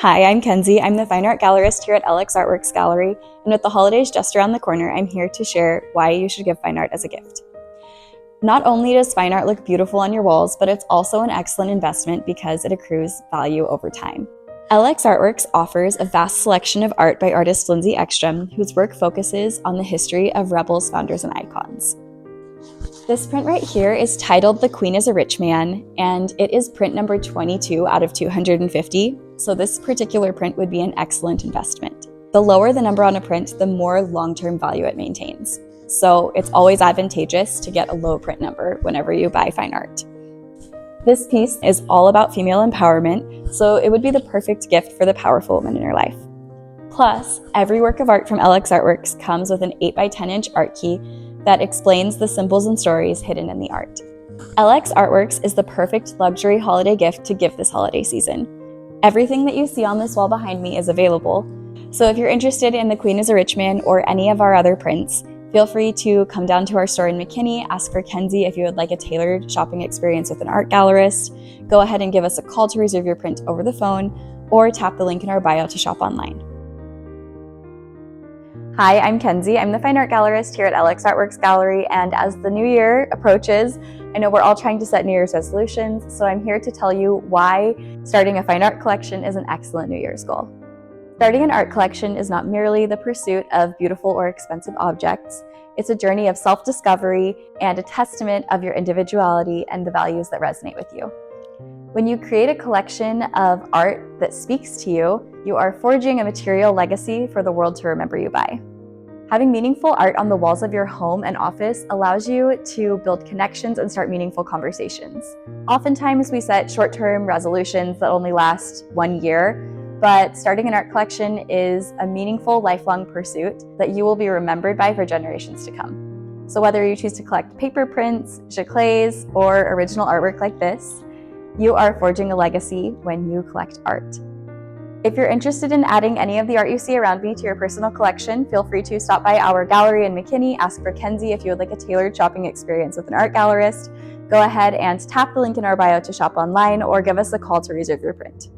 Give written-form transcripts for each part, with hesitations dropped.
Hi, I'm Kenzie. I'm the fine art gallerist here at LX Artworks Gallery, and with the holidays just around the corner, I'm here to share why you should give fine art as a gift. Not only does fine art look beautiful on your walls, but it's also an excellent investment because it accrues value over time. LX Artworks offers a vast selection of art by artist Lindsay Ekstrom, whose work focuses on the history of rebels, founders, and icons. This print right here is titled The Queen is a Rich Man, and it is print number 22 out of 250, so this particular print would be an excellent investment. The lower the number on a print, the more long-term value it maintains. So it's always advantageous to get a low print number whenever you buy fine art. This piece is all about female empowerment, so it would be the perfect gift for the powerful woman in your life. Plus, every work of art from LX Artworks comes with an 8x10-inch art key that explains the symbols and stories hidden in the art. LX Artworks is the perfect luxury holiday gift to give this holiday season. Everything that you see on this wall behind me is available, so if you're interested in The Queen is a Rich Man or any of our other prints, feel free to come down to our store in McKinney, ask for Kenzie if you would like a tailored shopping experience with an art gallerist, go ahead and give us a call to reserve your print over the phone, or tap the link in our bio to shop online. Hi, I'm Kenzie. I'm the fine art gallerist here at LX Artworks Gallery, and as the new year approaches, I know we're all trying to set New Year's resolutions, so I'm here to tell you why starting a fine art collection is an excellent New Year's goal. Starting an art collection is not merely the pursuit of beautiful or expensive objects. It's a journey of self-discovery and a testament of your individuality and the values that resonate with you. When you create a collection of art that speaks to you, you are forging a material legacy for the world to remember you by. Having meaningful art on the walls of your home and office allows you to build connections and start meaningful conversations. Oftentimes we set short-term resolutions that only last 1 year, but starting an art collection is a meaningful lifelong pursuit that you will be remembered by for generations to come. So whether you choose to collect paper prints, giclées, or original artwork like this, you are forging a legacy when you collect art. If you're interested in adding any of the art you see around me to your personal collection, feel free to stop by our gallery in McKinney, ask for Kenzie if you would like a tailored shopping experience with an art gallerist. Go ahead and tap the link in our bio to shop online or give us a call to reserve your print.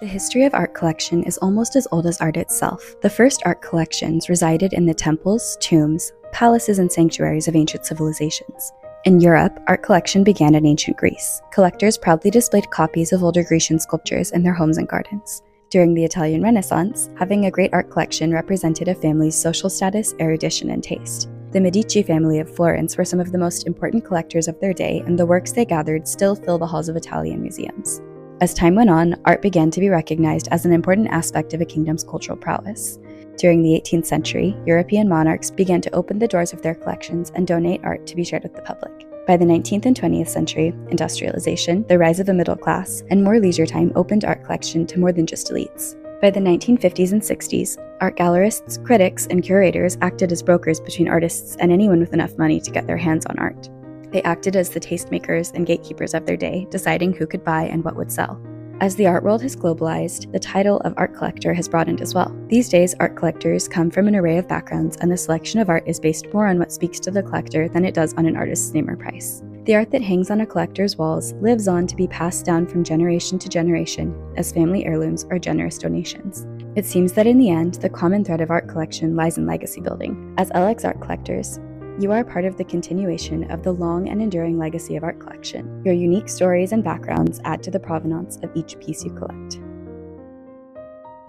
The history of art collection is almost as old as art itself. The first art collections resided in the temples, tombs, palaces, and sanctuaries of ancient civilizations. In Europe, art collection began in ancient Greece. Collectors proudly displayed copies of older Grecian sculptures in their homes and gardens. During the Italian Renaissance, having a great art collection represented a family's social status, erudition, and taste. The Medici family of Florence were some of the most important collectors of their day, and the works they gathered still fill the halls of Italian museums. As time went on, art began to be recognized as an important aspect of a kingdom's cultural prowess. During the 18th century, European monarchs began to open the doors of their collections and donate art to be shared with the public. By the 19th and 20th century, industrialization, the rise of the middle class, and more leisure time opened art collection to more than just elites. By the 1950s and 60s, art gallerists, critics, and curators acted as brokers between artists and anyone with enough money to get their hands on art. They acted as the tastemakers and gatekeepers of their day, deciding who could buy and what would sell. As the art world has globalized, the title of art collector has broadened as well. These days, art collectors come from an array of backgrounds, and the selection of art is based more on what speaks to the collector than it does on an artist's name or price. The art that hangs on a collector's walls lives on to be passed down from generation to generation as family heirlooms or generous donations. It seems that in the end, the common thread of art collection lies in legacy building. As LX art collectors, you are part of the continuation of the long and enduring legacy of art collection. Your unique stories and backgrounds add to the provenance of each piece you collect.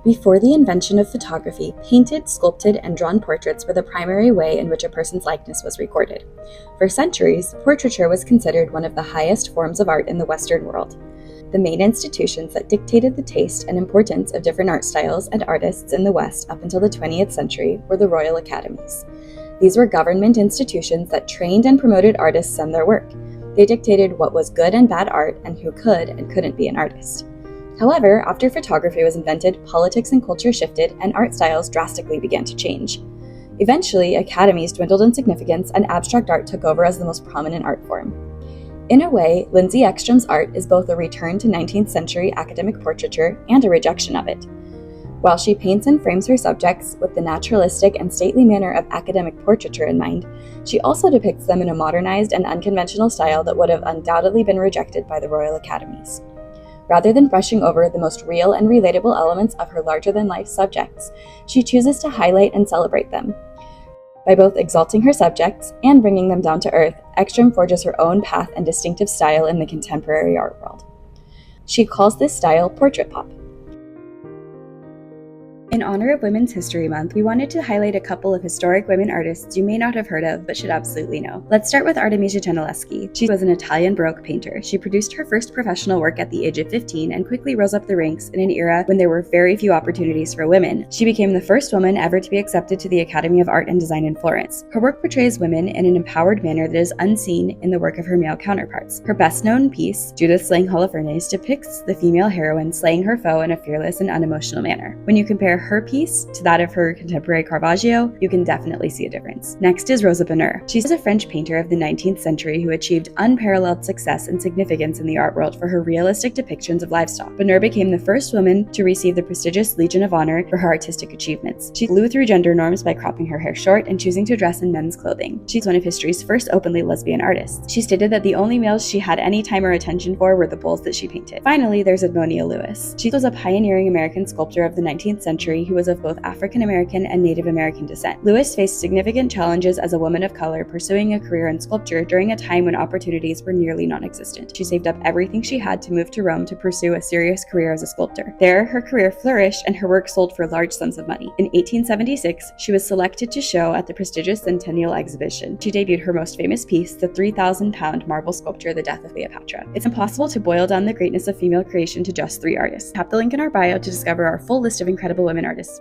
Before the invention of photography, painted, sculpted, and drawn portraits were the primary way in which a person's likeness was recorded. For centuries, portraiture was considered one of the highest forms of art in the Western world. The main institutions that dictated the taste and importance of different art styles and artists in the West up until the 20th century were the Royal Academies. These were government institutions that trained and promoted artists and their work. They dictated what was good and bad art and who could and couldn't be an artist. However, after photography was invented, politics and culture shifted and art styles drastically began to change. Eventually, academies dwindled in significance and abstract art took over as the most prominent art form. In a way, Lindsay Ekstrom's art is both a return to 19th century academic portraiture and a rejection of it. While she paints and frames her subjects with the naturalistic and stately manner of academic portraiture in mind, she also depicts them in a modernized and unconventional style that would have undoubtedly been rejected by the Royal Academies. Rather than brushing over the most real and relatable elements of her larger-than-life subjects, she chooses to highlight and celebrate them. By both exalting her subjects and bringing them down to earth, Ekstrom forges her own path and distinctive style in the contemporary art world. She calls this style portrait pop. In honor of Women's History Month, we wanted to highlight a couple of historic women artists you may not have heard of but should absolutely know. Let's start with Artemisia Gentileschi. She was an Italian Baroque painter. She produced her first professional work at the age of 15 and quickly rose up the ranks in an era when there were very few opportunities for women. She became the first woman ever to be accepted to the Academy of Art and Design in Florence. Her work portrays women in an empowered manner that is unseen in the work of her male counterparts. Her best-known piece, Judith slaying Holofernes, depicts the female heroine slaying her foe in a fearless and unemotional manner. When you compare her piece to that of her contemporary Caravaggio, you can definitely see a difference. Next is Rosa Bonheur. She's a French painter of the 19th century who achieved unparalleled success and significance in the art world for her realistic depictions of livestock. Bonheur became the first woman to receive the prestigious Legion of Honor for her artistic achievements. She blew through gender norms by cropping her hair short and choosing to dress in men's clothing. She's one of history's first openly lesbian artists. She stated that the only males she had any time or attention for were the bulls that she painted. Finally, there's Edmonia Lewis. She was a pioneering American sculptor of the 19th century who was of both African American and Native American descent. Lewis faced significant challenges as a woman of color pursuing a career in sculpture during a time when opportunities were nearly non-existent. She saved up everything she had to move to Rome to pursue a serious career as a sculptor. There, her career flourished and her work sold for large sums of money. In 1876, she was selected to show at the prestigious Centennial Exhibition. She debuted her most famous piece, the 3,000-pound marble sculpture, The Death of Cleopatra. It's impossible to boil down the greatness of female creation to just 3 artists. Tap the link in our bio to discover our full list of incredible women artists.